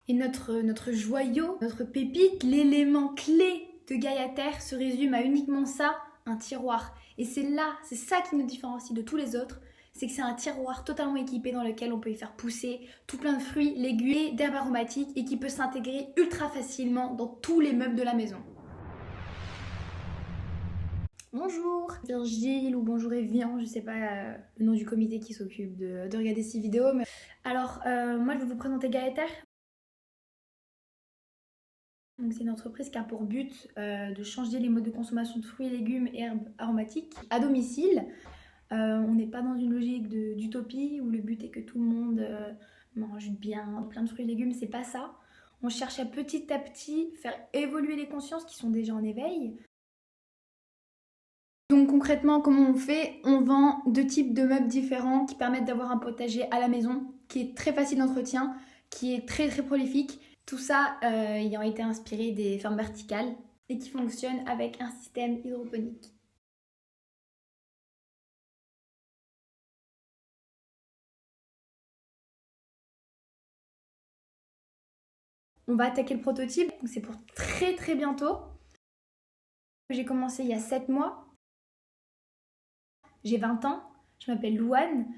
Et notre joyau, notre pépite, l'élément clé de Gaia Terre se résume à uniquement ça, un tiroir. Et c'est ça qui nous différencie de tous les autres, c'est que c'est un tiroir totalement équipé dans lequel on peut y faire pousser tout plein de fruits, légumes et d'herbes aromatiques et qui peut s'intégrer ultra facilement dans tous les meubles de la maison. Bonjour Virgile ou bonjour Evian, je sais pas le nom du comité qui s'occupe de regarder ces vidéos. Mais... Alors, moi je vais vous présenter Gaia Terre. C'est une entreprise qui a pour but de changer les modes de consommation de fruits, légumes et herbes aromatiques à domicile. On n'est pas dans une logique d'utopie où le but est que tout le monde mange bien, plein de fruits et légumes, c'est pas ça. On cherche à petit faire évoluer les consciences qui sont déjà en éveil. Donc concrètement, comment on fait? On vend 2 types de meubles différents qui permettent d'avoir un potager à la maison, qui est très facile d'entretien, qui est très prolifique. Tout ça ayant été inspiré des fermes verticales et qui fonctionne avec un système hydroponique. On va attaquer le prototype, donc c'est pour très bientôt. J'ai commencé il y a 7 mois. J'ai 20 ans, je m'appelle Louane.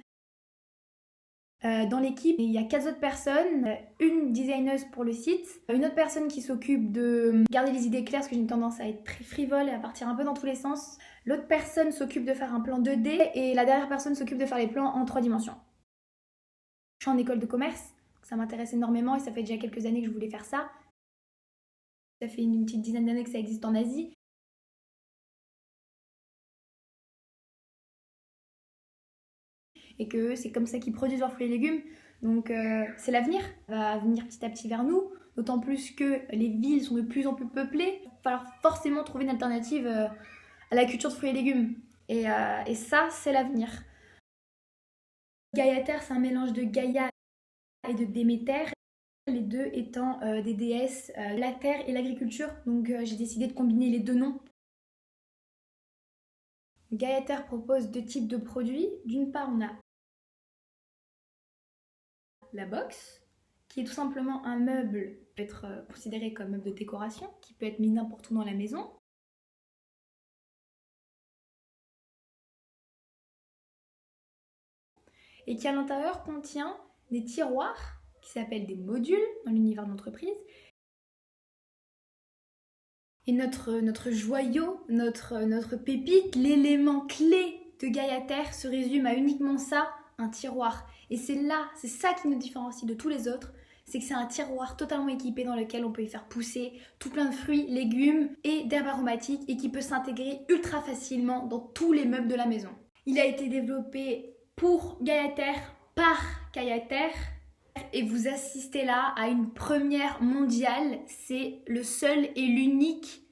Dans l'équipe, il y a 4 autres personnes, une designeuse pour le site, une autre personne qui s'occupe de garder les idées claires parce que j'ai une tendance à être très frivole et à partir un peu dans tous les sens. L'autre personne s'occupe de faire un plan 2D et la dernière personne s'occupe de faire les plans en 3 dimensions. Je suis en école de commerce, ça m'intéresse énormément et ça fait déjà quelques années que je voulais faire ça. Ça fait une petite dizaine d'années que ça existe en Asie. Et que c'est comme ça qu'ils produisent leurs fruits et légumes. Donc c'est l'avenir, ça va venir petit à petit vers nous, d'autant plus que les villes sont de plus en plus peuplées. Il va falloir forcément trouver une alternative à la culture de fruits et légumes. Et ça, c'est l'avenir. Gaia Terre, c'est un mélange de Gaïa et de Déméter, les deux étant des déesses, la terre et l'agriculture. Donc j'ai décidé de combiner les deux noms. Gaia Terre propose 2 types de produits. D'une part, on a la box, qui est tout simplement un meuble qui peut être considéré comme meuble de décoration, qui peut être mis n'importe où dans la maison. Et qui à l'intérieur contient des tiroirs qui s'appellent des modules dans l'univers de l'entreprise. Et notre joyau, notre pépite, l'élément clé de Gaia Terre se résume à uniquement ça, un tiroir. Et c'est ça qui nous différencie de tous les autres, c'est que c'est un tiroir totalement équipé dans lequel on peut y faire pousser tout plein de fruits, légumes et d'herbes aromatiques et qui peut s'intégrer ultra facilement dans tous les meubles de la maison. Il a été développé pour Gaia Terre, par Gaia Terre, et vous assistez là à une première mondiale. C'est le seul et l'unique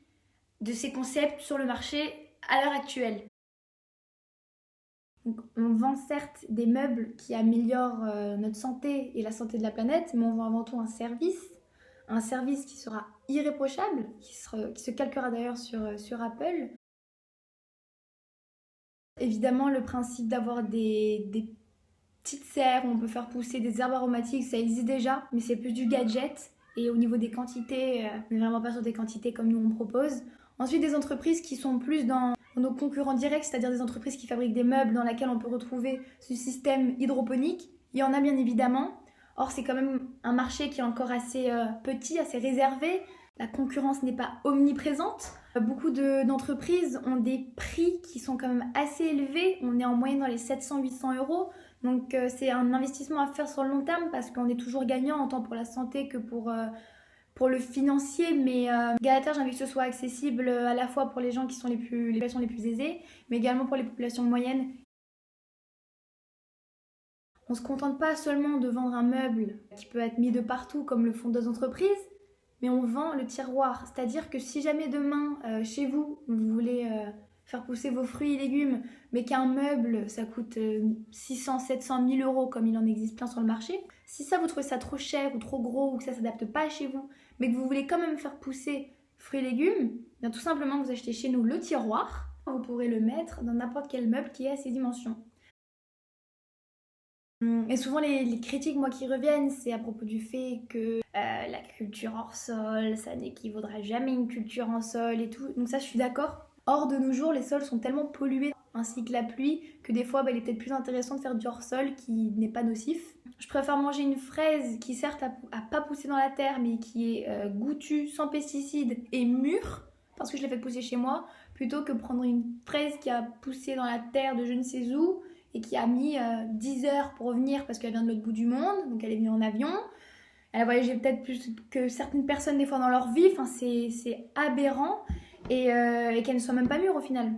de ces concepts sur le marché à l'heure actuelle. Donc, on vend certes des meubles qui améliorent notre santé et la santé de la planète, mais on vend avant tout un service qui sera irréprochable, qui se calquera d'ailleurs sur Apple. Évidemment, le principe d'avoir des petites serres où on peut faire pousser des herbes aromatiques, ça existe déjà, mais c'est plus du gadget. Et au niveau des quantités, on n'est vraiment pas sur des quantités comme nous on propose. Ensuite, des entreprises qui sont plus dans nos concurrents directs, c'est-à-dire des entreprises qui fabriquent des meubles dans lesquels on peut retrouver ce système hydroponique. Il y en a bien évidemment. Or, c'est quand même un marché qui est encore assez petit, assez réservé. La concurrence n'est pas omniprésente. Beaucoup d'entreprises ont des prix qui sont quand même assez élevés. On est en moyenne dans les 700-800 euros. Donc c'est un investissement à faire sur le long terme parce qu'on est toujours gagnant, autant pour la santé que pour le financier. Mais Gaia Terre, j'ai envie que ce soit accessible à la fois pour les gens qui sont les populations les plus aisées, mais également pour les populations moyennes. On ne se contente pas seulement de vendre un meuble qui peut être mis de partout comme le font d'autres entreprises, mais on vend le tiroir. C'est-à-dire que si jamais demain, chez vous, vous voulez faire pousser vos fruits et légumes, mais qu'un meuble, ça coûte 600, 700, 1000 euros comme il en existe plein sur le marché, si ça vous trouvez ça trop cher ou trop gros ou que ça ne s'adapte pas chez vous, mais que vous voulez quand même faire pousser fruits et légumes, bien tout simplement vous achetez chez nous le tiroir, vous pourrez le mettre dans n'importe quel meuble qui est à ces dimensions. Et souvent les critiques moi qui reviennent, c'est à propos du fait que la culture hors sol, ça n'équivaudra jamais une culture en sol et tout. Donc ça je suis d'accord. Or de nos jours les sols sont tellement pollués ainsi que la pluie que des fois il est peut-être plus intéressant de faire du hors sol qui n'est pas nocif. Je préfère manger une fraise qui certes a pas poussé dans la terre mais qui est goûtue, sans pesticides et mûre parce que je l'ai fait pousser chez moi plutôt que prendre une fraise qui a poussé dans la terre de je ne sais où et qui a mis 10 heures pour revenir parce qu'elle vient de l'autre bout du monde, donc elle est venue en avion. Elle a voyagé peut-être plus que certaines personnes des fois dans leur vie, enfin c'est aberrant et qu'elle ne soit même pas mûre au final.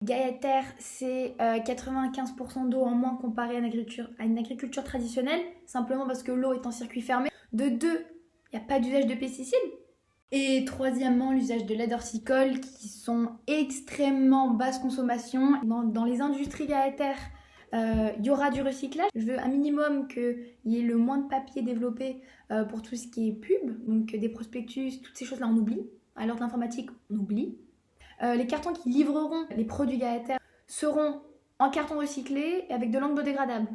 Gaïa-Terre, c'est 95% d'eau en moins comparé à une agriculture traditionnelle, simplement parce que l'eau est en circuit fermé. De deux, il n'y a pas d'usage de pesticides. Et troisièmement, l'usage de l'aide horticole qui sont extrêmement basse consommation. Dans les industries Gaëtaire, il y aura du recyclage. Je veux un minimum qu'il y ait le moins de papier développé pour tout ce qui est pub, donc des prospectus, toutes ces choses-là on oublie. À l'heure de l'informatique, on oublie. Les cartons qui livreront les produits Gaëtaire seront en carton recyclé et avec de l'encre biodégradable.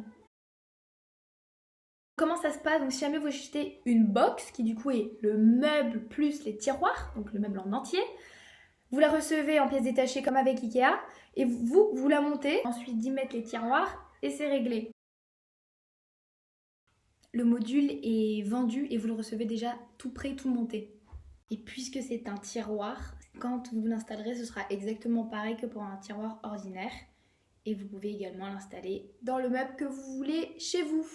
Comment ça se passe? Donc si jamais vous achetez une box, qui du coup est le meuble plus les tiroirs, donc le meuble en entier, vous la recevez en pièces détachées comme avec Ikea, et vous la montez, ensuite d'y mettre les tiroirs, et c'est réglé. Le module est vendu et vous le recevez déjà tout prêt, tout monté. Et puisque c'est un tiroir, quand vous l'installerez, ce sera exactement pareil que pour un tiroir ordinaire. Et vous pouvez également l'installer dans le meuble que vous voulez chez vous.